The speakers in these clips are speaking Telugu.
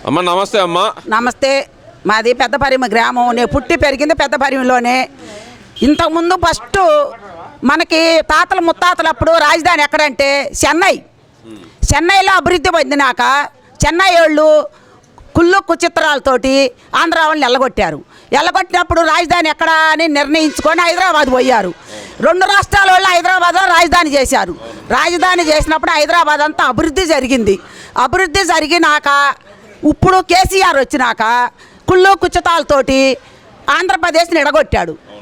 అమ్మ నమస్తే. అమ్మ నమస్తే. మాది పెద్దపరిమ గ్రామం. నేను పుట్టి పెరిగింది పెద్దపరిమలోనే. ఇంతకుముందు ఫస్ట్ మనకి తాతల ముత్తాతలు అప్పుడు రాజధాని ఎక్కడంటే చెన్నైలో అభివృద్ధి పొందినాక చెన్నై వాళ్ళు కుళ్ళు కుచిత్రాలతోటి ఆంధ్ర వాళ్ళని ఎల్లగొట్టినప్పుడు రాజధాని ఎక్కడ అని నిర్ణయించుకొని హైదరాబాద్ పోయారు. 2 రాష్ట్రాల వాళ్ళు హైదరాబాద్లో రాజధాని చేశారు. రాజధాని చేసినప్పుడు హైదరాబాద్ అంతా అభివృద్ధి జరిగింది. అభివృద్ధి జరిగినాక ఇప్పుడు కేసీఆర్ వచ్చినాక కుళ్ళు కుచితాలతోటి ఆంధ్రప్రదేశ్ని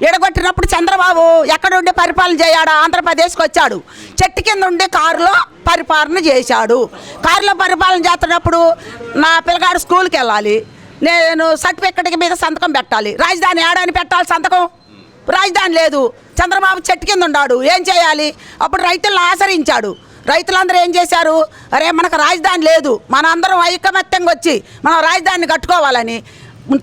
ఎడగొట్టినప్పుడు చంద్రబాబు ఎక్కడుండి పరిపాలన చేయాడు? ఆంధ్రప్రదేశ్కి వచ్చాడు. చెట్టు కింద ఉండి కారులో పరిపాలన చేశాడు. కారులో పరిపాలన చేస్తున్నప్పుడు నా పిల్లగాడు స్కూల్కి వెళ్ళాలి, నేను సర్టిఫికెట్ మీద సంతకం పెట్టాలి. రాజధాని ఏడాని పెట్టాలి సంతకం? రాజధాని లేదు. చంద్రబాబు చెట్టు కింద ఉన్నాడు, ఏం చేయాలి? అప్పుడు రైతులను ఆశ్రయించాడు. రైతులందరూ ఏం చేశారు? అరే మనకు రాజధాని లేదు, మన అందరం ఐకమత్యంగా వచ్చి మనం రాజధానిని కట్టుకోవాలని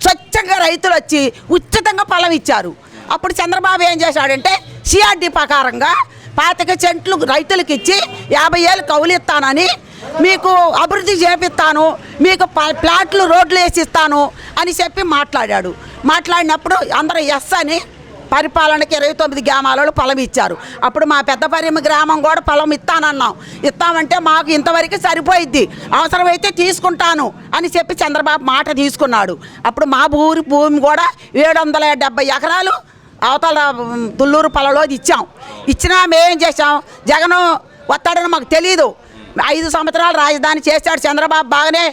స్వచ్ఛంగా రైతులు వచ్చి ఉచితంగా పొలం ఇచ్చారు. అప్పుడు చంద్రబాబు ఏం చేశాడంటే సిఆర్డి ప్రకారంగా 25 సెంట్లు రైతులకు ఇచ్చి 50 ఏళ్ళు కౌలు ఇస్తానని, మీకు అభివృద్ధి చేపిస్తాను, మీకు ప్లాట్లు రోడ్లు వేసిస్తాను అని చెప్పి మాట్లాడినప్పుడు అందరూ ఎస్ అని పరిపాలనకి 29 గ్రామాలలో పొలం ఇచ్చారు. అప్పుడు మా పెద్దపరిమ గ్రామం కూడా పొలం ఇస్తామంటే మాకు ఇంతవరకు సరిపోయిద్ది, అవసరమైతే తీసుకుంటాను అని చెప్పి చంద్రబాబు మాట తీసుకున్నాడు. అప్పుడు మా భూమి కూడా 770 ఎకరాలు అవతల తుళ్ళూరు పొలంలో ఇచ్చినా మేమేం చేసాం? జగన్ వస్తాడని మాకు తెలీదు. 5 సంవత్సరాలు రాజధాని చేశాడు చంద్రబాబు. బాగానే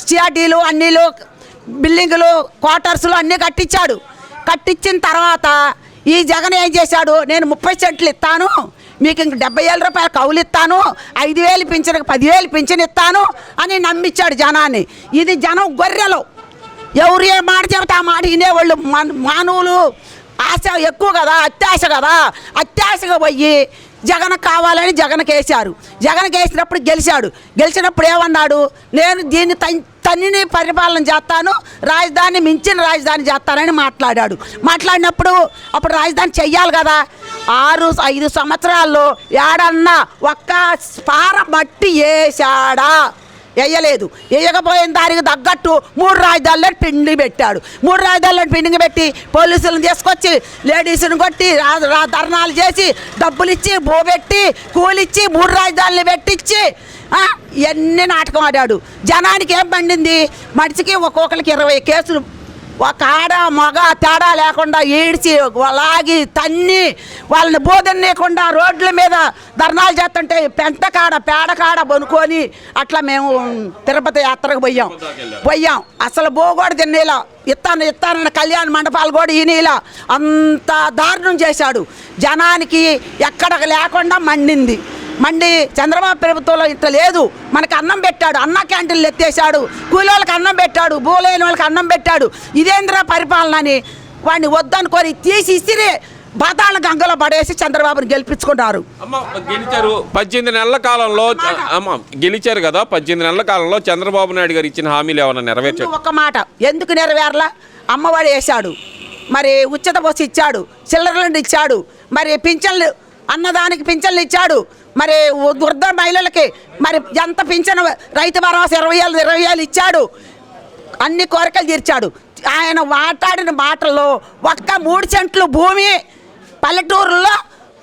సిఆర్డీలు అన్నీలు బిల్డింగులు క్వార్టర్స్లు అన్నీ కట్టించిన తర్వాత ఈ జగన్ ఏం చేశాడు? నేను 30 సెంట్లు ఇస్తాను, మీకు ఇంక 70,000 రూపాయలు కౌలు ఇస్తాను, 5,000 పింఛన్ 10,000 పింఛన్ ఇస్తాను అని నమ్మించాడు జనాన్ని. ఇది జనం గొర్రెలు, ఎవరు ఏ మాట చెబితే ఆ మాట వినేవాళ్ళు. మానవులు ఆశ ఎక్కువ కదా, అత్యాశగా పోయి జగన్ కావాలని జగన్కి వేసినప్పుడు గెలిచినప్పుడు ఏమన్నాడు? నేను దీన్ని తన్నిని పరిపాలన చేస్తాను, రాజధాని మించిన రాజధాని చేస్తానని మాట్లాడినప్పుడు అప్పుడు రాజధాని చెయ్యాలి కదా. 5 సంవత్సరాల్లో ఏడన్నా ఒక్క స్పార మట్టి వేసాడా? వేయలేదు. వేయకపోయిన దానికి తగ్గట్టు 3 రాజధానులను పిండింగ్ పెట్టి పోలీసులను తీసుకొచ్చి లేడీస్ని కొట్టి ధర్నాలు చేసి డబ్బులు ఇచ్చి బోబెట్టి కూలిచ్చి 3 రాజధానులు పెట్టించి ఇవన్నీ నాటకం ఆడాడు. జనానికి ఏం పండింది? మనిషికి ఒక్కొక్కరికి 20 కేసులు, ఒక ఆడ మగ తేడా లేకుండా ఈడ్చి లాగి తన్ని వాళ్ళని బోధనీయకుండా రోడ్ల మీద ధర్నాలు చేస్తుంటే పేడకాడ బనుకొని అట్లా మేము తిరుపతి యాత్రకు పోయాం. అసలు బోగోడు తినేలా ఇస్తానన్న కళ్యాణ మండపాలు కూడా ఈయనలా అంత దారుణం చేశాడు. జనానికి ఎక్కడ లేకుండా మండి చంద్రబాబు ప్రభుత్వంలో ఇంత లేదు. మనకు అన్నం పెట్టాడు, అన్న క్యాంటీన్లు ఎత్తేసాడు, కూలి వాళ్ళకి అన్నం పెట్టాడు, భూలేని వాళ్ళకి అన్నం పెట్టాడు. ఇదేంద్ర పరిపాలన అని వాడిని వద్దనుకొని తీసి ఇసిరి పాతాళ గంగలో పడేసి చంద్రబాబుని గెలిపించుకున్నారు. గెలిచారు 18 నెలల కాలంలో. గెలిచారు కదా, 18 నెలల కాలంలో చంద్రబాబు నాయుడు గారు ఇచ్చిన హామీలు ఏమన్నా నెరవేర్చారు? ఒక్క మాట ఎందుకు నెరవేరలా? అమ్మఒడి వేశాడు, మరి ఉచిత బస్సు ఇచ్చాడు, చిల్లరలు ఇచ్చాడు, మరి పింఛన్లు అన్నదానికి పింఛన్లు ఇచ్చాడు, మరి వృద్ధ మహిళలకి మరి ఎంత పింఛను రైతు భరోసా 20,000 ఇచ్చాడు, అన్ని కోరికలు తీర్చాడు. ఆయన మాట్లాడిన మాటల్లో ఒక్క 3 సెంట్లు భూమి పల్లెటూరులో,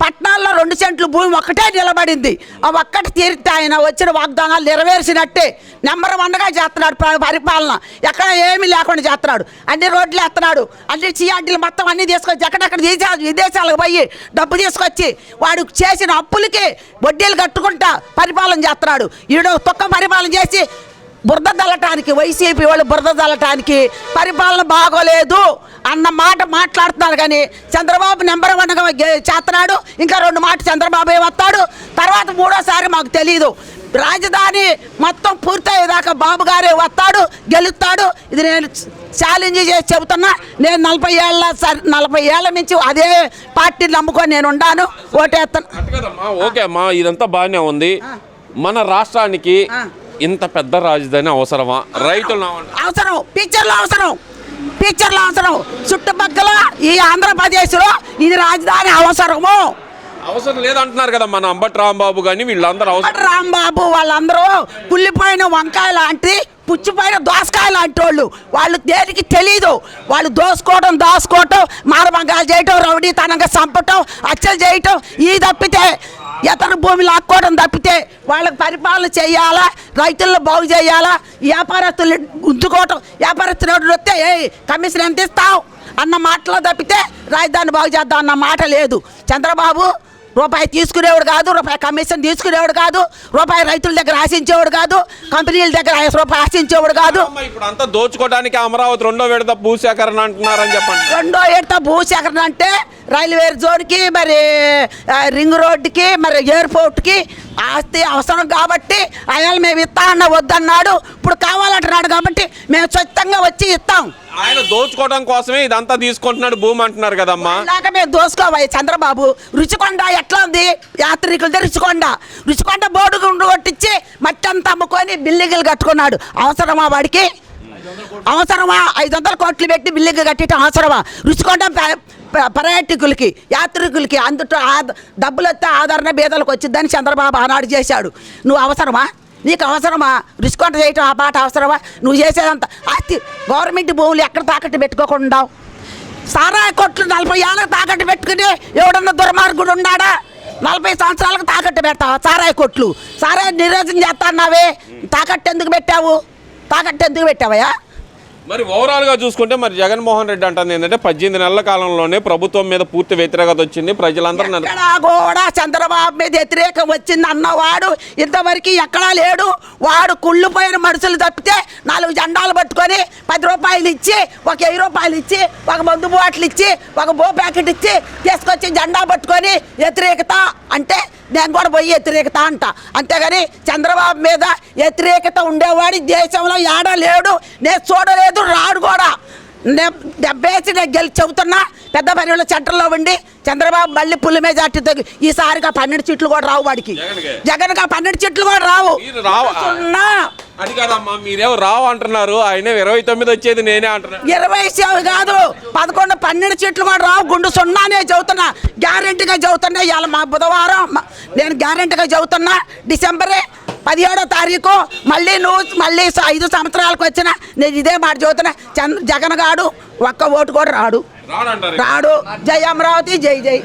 పట్టణాల్లో 2 సెంట్లు భూమి ఒక్కటే నిలబడింది. ఆ ఒక్కటి తీరితే ఆయన వచ్చిన వాగ్దానాలు నెరవేర్చినట్టే. నెంబర్ 1గా చేస్తున్నాడు పరిపాలన. ఎక్కడ ఏమీ లేకుండా చేస్తున్నాడు. అన్ని రోడ్లు ఎత్తున్నాడు, అన్ని సిఆర్డీలు మొత్తం అన్నీ తీసుకొచ్చి ఎక్కడెక్కడ విదేశాలకు పోయి డబ్బు తీసుకొచ్చి వాడు చేసిన అప్పులకి వడ్డీలు కట్టుకుంటా పరిపాలన చేస్తున్నాడు. ఈడు తొక్క పరిపాలన చేసి బురద చల్లటానికి, వైసీపీ వాళ్ళు బురద చల్లటానికి పరిపాలన బాగోలేదు అన్న మాట మాట్లాడుతున్నారు. కానీ చంద్రబాబు నెంబర్ 1గా చేస్తున్నాడు. ఇంకా 2 మాట చంద్రబాబు వస్తాడు, తర్వాత 3వసారి మాకు తెలీదు. రాజధాని మొత్తం పూర్తయ్యేదాకా బాబు గారే వస్తాడు, గెలుస్తాడు. ఇది నేను ఛాలెంజ్ చేసి చెబుతున్నా. నేను 40 ఏళ్ళ నుంచి అదే పార్టీని నమ్ముకొని నేను ఉన్నాను, ఓటేస్తాను. ఓకే అమ్మా, ఇదంతా బాగానే ఉంది. మన రాష్ట్రానికి ఇంత పెద్ద రాజధాని అవసరమా? రైతులు అవసరం, పిక్చర్లో అవసరం. చుట్టుపక్కల ఈ ఆంధ్రప్రదేశ్లో ఇది రాజధాని అవసరం లేదంటున్నారు కదా మన అంబటి రాంబాబు కానీ వీళ్ళందరూ. రాంబాబు వాళ్ళందరూ కుళ్ళిపోయిన వంకాయ లాంటి పుచ్చిపోయిన దోసకాయలు లాంటి వాళ్ళు దేనికి తెలీదు. వాళ్ళు దాచుకోవటం మానభంగాలు చేయటం, రౌడీతనంగా చంపటం, హత్యలు చేయటం, ఈ తప్పితే ఇతర భూమి లాక్కోవడం తప్పితే వాళ్ళకి పరిపాలన చేయాలా, రైతులను బాగు చేయాలా, వ్యాపారస్తులు గుంజుకోవటం, వ్యాపారస్తులు వస్తే కమిషన్ ఎంత ఇస్తావు అన్న మాటలో తప్పితే రాజధాని బాగు చేద్దాం అన్న మాట లేదు. చంద్రబాబు రూపాయి తీసుకునేవాడు కాదు, రూపాయి కమిషన్ తీసుకునేవాడు కాదు, రూపాయి రైతుల దగ్గర ఆశించేవాడు కాదు, కంపెనీల దగ్గర రూపాయి ఆశించేవాడు కాదు. ఇప్పుడు అంతా దోచుకోవడానికి అమరావతి రెండో విడత భూసేకరణ అంటున్నారని చెప్పండి. రెండో విడత భూసేకరణ అంటే రైల్వే జోన్కి, మరి రింగ్ రోడ్డుకి, మరి ఎయిర్పోర్ట్కి ఆస్తి అవసరం కాబట్టి ఆయన మేము ఇస్తా అన్న వద్దన్నాడు. ఇప్పుడు కావాలంటున్నాడు కాబట్టి మేము స్వచ్ఛంగా వచ్చి ఇస్తాం. ఆయన దోచుకోవడం కోసమే ఇదంతా తీసుకుంటున్నాడు భూమి అంటున్నారు కదమ్మా. ఇలాగ మేము దోసుకోవాలి. చంద్రబాబు రుచికొండ ఎట్లా ఉంది? యాత్రికులతో రుచికొండ బోర్డు గుండు కొట్టించి మట్టి అంతా అమ్ముకొని బిల్డింగులు కట్టుకున్నాడు. అవసరమా వాడికి? అవసరమా? 500 కోట్లు పెట్టి బిల్డింగ్ కట్టడం అవసరమా? రుచికొండ పర్యాటకులకి, యాత్రికులకి అందులో డబ్బులు వస్తే ఆదరణ బీదలకు వచ్చిందని చంద్రబాబు ఆనాడు చేశాడు. నువ్వు అవసరమా? నీకు అవసరమా రుచికొండ చేయటం? ఆ పాట అవసరమా? నువ్వు చేసేదంతా ఆస్తి గవర్నమెంట్ భూములు ఎక్కడ తాకట్టు పెట్టుకోకుండా సారాయి కొట్లు 40 ఏళ్ళకి తాకట్టు పెట్టుకుని ఎవడన్నా దుర్మార్గుడు ఉన్నాడా? 40 సంవత్సరాలకు తాకట్టు పెడతావా సారాయి కొట్లు? సారాయి నిరోధం చేస్తాన్నావే, తాకట్టు ఎందుకు పెట్టావయ్యా? మరి ఓవరాల్గా చూసుకుంటే మరి జగన్మోహన్ రెడ్డి అంటుంది ఏంటంటే 18 నెలల కాలంలోనే ప్రభుత్వం మీద పూర్తి వ్యతిరేకత వచ్చింది. ప్రజలందరూ ఎక్కడా కూడా చంద్రబాబు మీద వ్యతిరేకం వచ్చింది అన్నవాడు ఇంతవరకు ఎక్కడా లేడు. వాడు కుళ్ళిపోయిన మనుషులు తప్పితే 4 జెండాలు పట్టుకొని 10 రూపాయలు ఇచ్చి, ఒక 1000 రూపాయలు ఇచ్చి, ఒక మందు బాటిల్ ఇచ్చి, ఒక బో ప్యాకెట్ ఇచ్చి తీసుకొచ్చి జెండా పట్టుకొని వ్యతిరేకత అంటే నేను కూడా పోయి వ్యతిరేకత అంట. అంతేగాని చంద్రబాబు మీద వ్యతిరేకత ఉండేవాడు దేశంలో ఏడా లేడు. నేను చూడలేదు, రాడు కూడా. 70 నేను చెబుతున్నా. పెద్ద పనిలో సెంటర్లో ఉండి చంద్రబాబు మళ్ళీ పుల్లి మెజార్టీతో ఈసారిగా 12 సీట్లు కూడా రావు వాడికి. జగన్గా 12 సీట్లు కూడా రావు. అది కాదమ్మా, మీరేమో రావు అంటున్నారు, ఆయన 29 వచ్చేది నేనే అంటున్నాను. 20 కాదు, 11 12 సీట్లు కూడా రావు. గుండు సున్నానే చెబుతున్నా, గ్యారెంటీగా చెబుతున్నా. ఇవాళ మా బుధవారం నేను గ్యారెంటీగా చెబుతున్నా. డిసెంబరే 17వ తారీఖు మళ్ళీ 5 సంవత్సరాలకు వచ్చిన నేను ఇదే మాట చెబుతున్నా. జగన్ గాడు ఒక్క ఓటు కూడా రాడు. జై అమరావతి, జై జై.